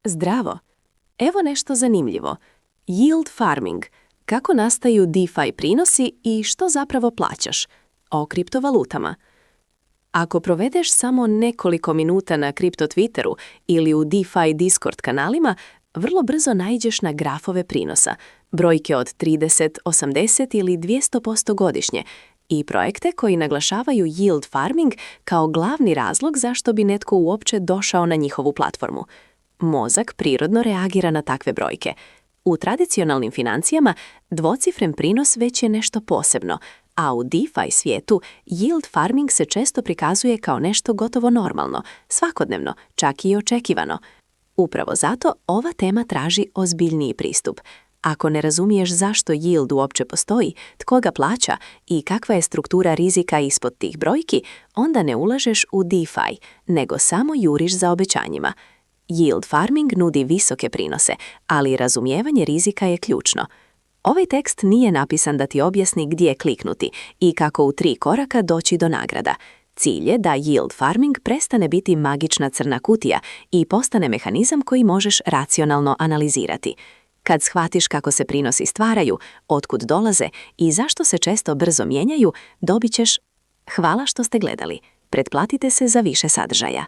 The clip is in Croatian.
Zdravo! Evo nešto zanimljivo. Yield farming. Kako nastaju DeFi prinosi i što zapravo plaćaš? O kriptovalutama. Ako provedeš samo nekoliko minuta na kripto Twitteru ili u DeFi Discord kanalima, vrlo brzo naiđeš na grafove prinosa, brojke od 30, 80 ili 200% godišnje i projekte koji naglašavaju yield farming kao glavni razlog zašto bi netko uopće došao na njihovu platformu. Mozak prirodno reagira na takve brojke. U tradicionalnim financijama dvocifren prinos već je nešto posebno, a u DeFi svijetu yield farming se često prikazuje kao nešto gotovo normalno, svakodnevno, čak i očekivano. Upravo zato ova tema traži ozbiljniji pristup. Ako ne razumiješ zašto yield uopće postoji, tko ga plaća i kakva je struktura rizika ispod tih brojki, onda ne ulažeš u DeFi, nego samo juriš za obećanjima. Yield farming nudi visoke prinose, ali razumijevanje rizika je ključno. Ovaj tekst nije napisan da ti objasni gdje kliknuti i kako u 3 koraka doći do nagrada. Cilj je da yield farming prestane biti magična crna kutija i postane mehanizam koji možeš racionalno analizirati. Kad shvatiš kako se prinosi stvaraju, otkud dolaze i zašto se često brzo mijenjaju, dobit ćeš. Hvala što ste gledali. Pretplatite se za više sadržaja.